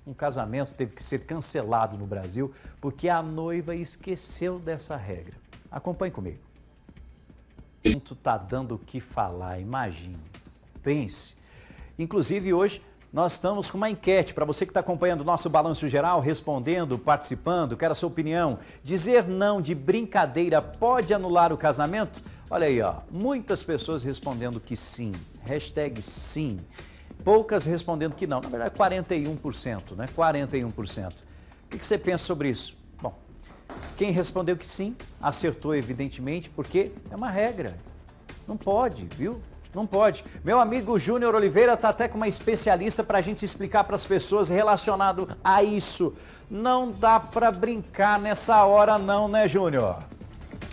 Um casamento teve que ser cancelado no Brasil porque a noiva esqueceu dessa regra. Acompanhe comigo. O assunto está dando o que falar, imagine, pense. Inclusive hoje nós estamos com uma enquete para você que está acompanhando o nosso Balanço Geral, respondendo, participando, quero a sua opinião. Dizer não de brincadeira pode anular o casamento? Olha aí, ó, muitas pessoas respondendo que sim, hashtag sim. Poucas respondendo que não, na verdade 41%, né? 41%. O que você pensa sobre isso? Bom, quem respondeu que sim, acertou evidentemente, porque é uma regra. Não pode, viu? Não pode. Meu amigo Júnior Oliveira está até com uma especialista para a gente explicar para as pessoas relacionado a isso. Não dá para brincar nessa hora não, né, Júnior?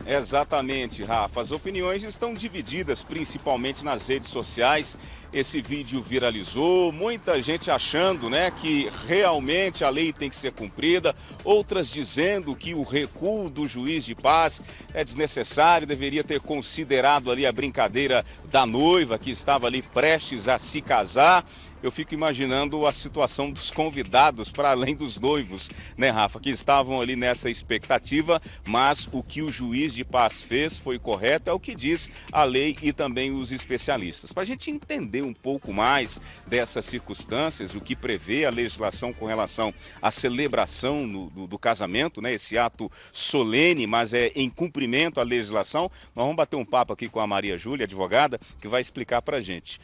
Exatamente, Rafa. As opiniões estão divididas, principalmente nas redes sociais. Esse vídeo viralizou, muita gente achando, né, que realmente a lei tem que ser cumprida, outras dizendo que o recuo do juiz de paz é desnecessário, deveria ter considerado ali a brincadeira da noiva que estava ali prestes a se casar. Eu fico imaginando a situação dos convidados, para além dos noivos, né, Rafa, que estavam ali nessa expectativa, mas o que o juiz de paz fez foi correto, é o que diz a lei e também os especialistas. Para a gente entender um pouco mais dessas circunstâncias, o que prevê a legislação com relação à celebração do casamento, né, esse ato solene, mas é em cumprimento à legislação, nós vamos bater um papo aqui com a Maria Júlia, advogada, que vai explicar para a gente.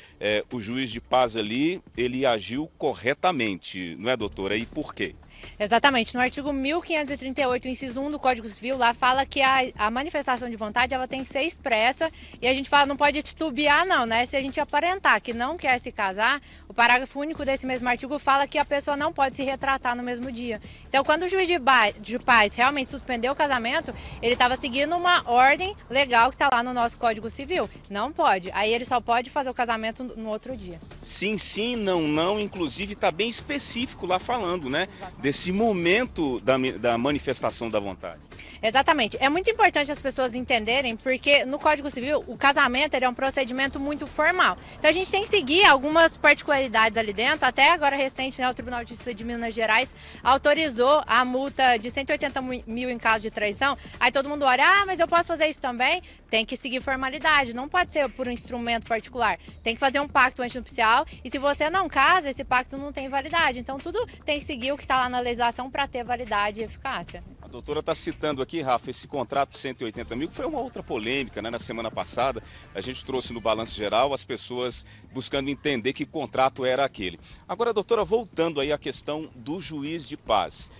O juiz de paz ali, ele agiu corretamente, não é, doutora? E por quê? Exatamente. No artigo 1538, inciso 1 do Código Civil, lá fala que a manifestação de vontade ela tem que ser expressa e a gente fala, não pode titubear não, né? Se a gente aparentar que não quer se casar, o parágrafo único desse mesmo artigo fala que a pessoa não pode se retratar no mesmo dia. Então, quando o juiz de paz realmente suspendeu o casamento, ele estava seguindo uma ordem legal que está lá no nosso Código Civil. Não pode. Aí ele só pode fazer o casamento no outro dia. Sim, sim, não, não. Inclusive está bem específico lá falando, né? Desse momento da manifestação da vontade. Exatamente. É muito importante as pessoas entenderem, porque no Código Civil o casamento ele é um procedimento muito formal. Então a gente tem que seguir algumas particularidades ali dentro. Até agora recente, né, o Tribunal de Justiça de Minas Gerais autorizou a multa de 180 mil em caso de traição. Aí todo mundo olha, mas eu posso fazer isso também? Tem que seguir formalidade, não pode ser por um instrumento particular. Tem que fazer um pacto antinupcial e se você não casa, esse pacto não tem validade. Então tudo tem que seguir o que está lá na legislação para ter validade e eficácia. A doutora está citando aqui, Rafa, esse contrato de 180 mil, que foi uma outra polêmica, né? Na semana passada, a gente trouxe no Balanço Geral as pessoas buscando entender que contrato era aquele. Agora, doutora, voltando aí à questão do juiz de paz.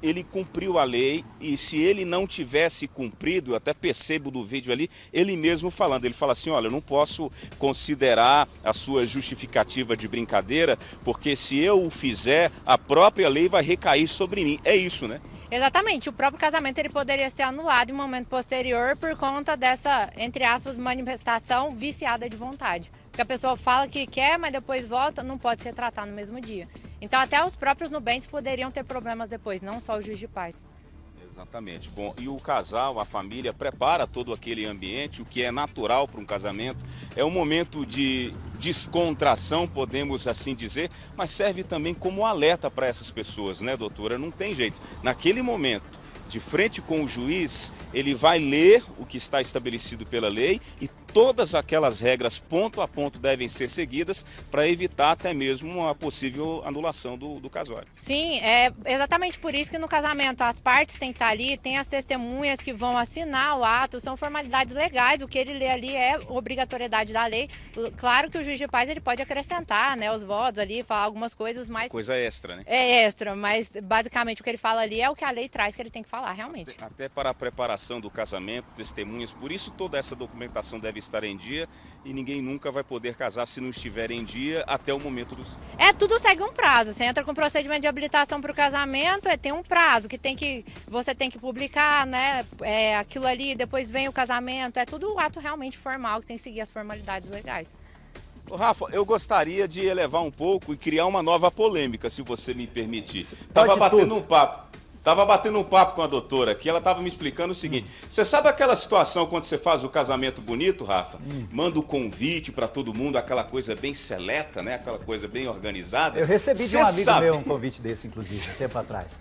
Ele cumpriu a lei e se ele não tivesse cumprido, eu até percebo do vídeo ali, ele mesmo falando, ele fala assim, olha, eu não posso considerar a sua justificativa de brincadeira, porque se eu o fizer, a própria lei vai recair sobre mim. É isso, né? Exatamente, o próprio casamento ele poderia ser anulado em um momento posterior por conta dessa, entre aspas, manifestação viciada de vontade. Porque a pessoa fala que quer, mas depois volta, não pode se tratar no mesmo dia. Então até os próprios nubentes poderiam ter problemas depois, não só o juiz de paz. Exatamente. Bom, e o casal, a família, prepara todo aquele ambiente, o que é natural para um casamento. É um momento de descontração, podemos assim dizer, mas serve também como alerta para essas pessoas, né, doutora? Não tem jeito. Naquele momento, de frente com o juiz, ele vai ler o que está estabelecido pela lei e todas aquelas regras ponto a ponto devem ser seguidas para evitar até mesmo uma possível anulação do casório. Sim, é exatamente por isso que no casamento as partes têm que estar ali, tem as testemunhas que vão assinar o ato, são formalidades legais, o que ele lê ali é obrigatoriedade da lei. Claro que o juiz de paz ele pode acrescentar, né, os votos ali, falar algumas coisas, mas... Coisa extra, né? É extra, mas basicamente o que ele fala ali é o que a lei traz que ele tem que falar, realmente. Até para a preparação do casamento, testemunhas, por isso toda essa documentação deve estar em dia e ninguém nunca vai poder casar se não estiver em dia até o momento dos... Tudo segue um prazo. Você entra com procedimento de habilitação para o casamento, tem um prazo que você tem que publicar, né? Aquilo ali, depois vem o casamento, é tudo um ato realmente formal que tem que seguir as formalidades legais. Ô, Rafa, eu gostaria de elevar um pouco e criar uma nova polêmica, se você me permitir. Tava batendo um papo Tava batendo um papo com a doutora aqui, ela tava me explicando o seguinte, você sabe aquela situação quando você faz o casamento bonito, Rafa? Manda o convite para todo mundo, aquela coisa bem seleta, né? Aquela coisa bem organizada. Eu recebi de um amigo meu um convite desse, inclusive, tempo atrás.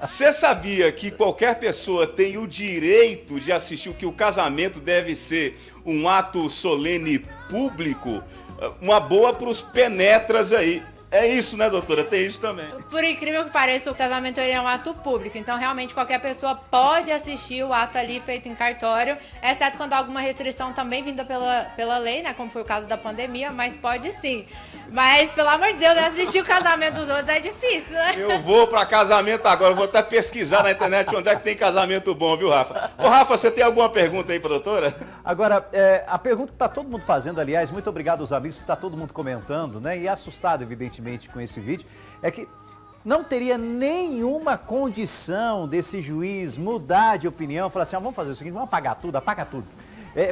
Você sabia que qualquer pessoa tem o direito de assistir, que o casamento deve ser um ato solene público? Uma boa para os penetras aí. É isso, né, doutora? Tem isso também. Por incrível que pareça, o casamento ele é um ato público. Então, realmente, qualquer pessoa pode assistir o ato ali feito em cartório, exceto quando há alguma restrição também vinda pela lei, né? Como foi o caso da pandemia, mas pode sim. Mas, pelo amor de Deus, assistir o casamento dos outros é difícil, né? Eu vou para casamento agora. Eu vou até pesquisar na internet onde é que tem casamento bom, viu, Rafa? Ô, Rafa, você tem alguma pergunta aí para a doutora? Agora, a pergunta que está todo mundo fazendo, aliás, muito obrigado aos amigos que está todo mundo comentando, né? E assustado, evidentemente, com esse vídeo, é que não teria nenhuma condição desse juiz mudar de opinião, falar assim, vamos fazer o seguinte, vamos apagar tudo, apaga tudo.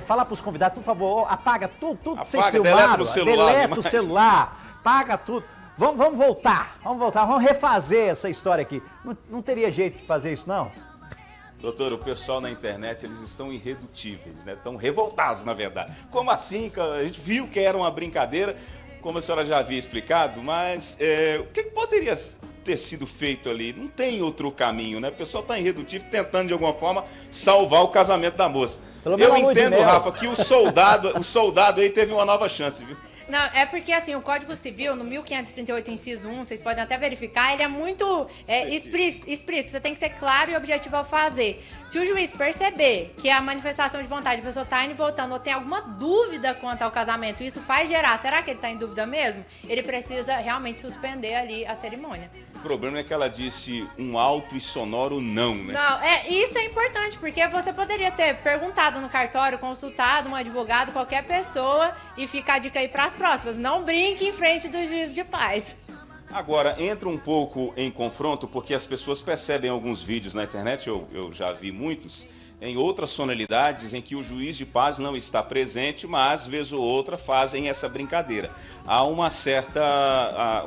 Falar para os convidados, por favor, apaga tudo Apaga, sem filmar, deleta o demais. celular, apaga tudo. Vamos voltar, vamos refazer essa história aqui. Não teria jeito de fazer isso, não? Doutor, o pessoal na internet, eles estão irredutíveis, né? Estão revoltados, na verdade. Como assim? A gente viu que era uma brincadeira, como a senhora já havia explicado, mas o que poderia ter sido feito ali? Não tem outro caminho, né? O pessoal está irredutível, tentando de alguma forma salvar o casamento da moça. Eu entendo, Rafa, que o soldado aí teve uma nova chance, viu? Não, é porque assim, o Código Civil, no 1538, inciso 1, vocês podem até verificar, ele é muito explícito, você tem que ser claro e objetivo ao fazer. Se o juiz perceber que a manifestação de vontade, a pessoa está indo e voltando, ou tem alguma dúvida quanto ao casamento, isso faz gerar, será que ele está em dúvida mesmo? Ele precisa realmente suspender ali a cerimônia. O problema é que ela disse um alto e sonoro não, né? Não, isso é importante, porque você poderia ter perguntado no cartório, consultado um advogado, qualquer pessoa, e fica a dica aí para as próximas. Não brinque em frente do juiz de paz. Agora, entra um pouco em confronto, porque as pessoas percebem alguns vídeos na internet, eu já vi muitos, em outras sonoridades em que o juiz de paz não está presente, mas, vez ou outra, fazem essa brincadeira. Há uma certa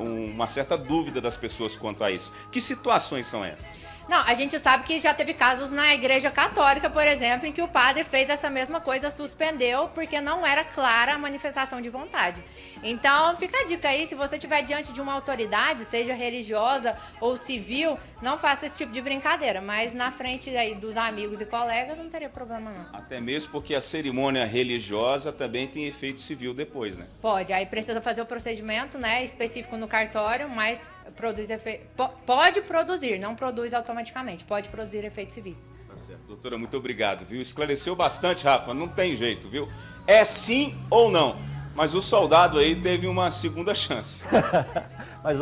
dúvida das pessoas quanto a isso. Que situações são essas? Não, a gente sabe que já teve casos na Igreja Católica, por exemplo, em que o padre fez essa mesma coisa, suspendeu, porque não era clara a manifestação de vontade. Então, fica a dica aí, se você estiver diante de uma autoridade, seja religiosa ou civil, não faça esse tipo de brincadeira, mas na frente aí dos amigos e colegas não teria problema não. Até mesmo porque a cerimônia religiosa também tem efeito civil depois, né? Pode, aí precisa fazer o procedimento, né, específico no cartório, mas pode produzir, não produz automaticamente, pode produzir efeitos civis. Tá certo. Doutora, muito obrigado, viu? Esclareceu bastante, Rafa, não tem jeito, viu? É sim ou não, mas o soldado aí teve uma segunda chance. Mas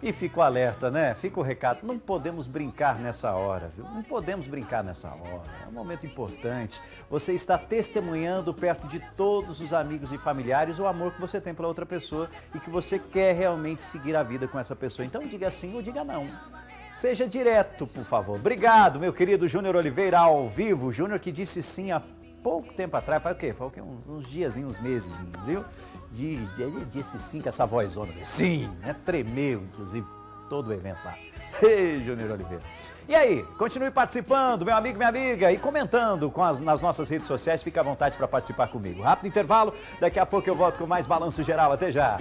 e fica o alerta, né? Fica o recado, não podemos brincar nessa hora, viu? Não podemos brincar nessa hora, é um momento importante. Você está testemunhando perto de todos os amigos e familiares o amor que você tem pela outra pessoa e que você quer realmente seguir a vida com essa pessoa. Então diga sim ou diga não. Seja direto, por favor. Obrigado, meu querido Júnior Oliveira, ao vivo. Júnior que disse sim há pouco tempo atrás, faz o quê? Faz o quê? Uns diazinhos, uns meses, viu? Ele disse sim com essa vozona. Sim, né? Tremeu, inclusive, todo o evento lá. Ei, Júnior Oliveira. E aí, continue participando, meu amigo, minha amiga, e comentando nas nossas redes sociais. Fique à vontade para participar comigo. Rápido intervalo, daqui a pouco eu volto com mais Balanço Geral. Até já.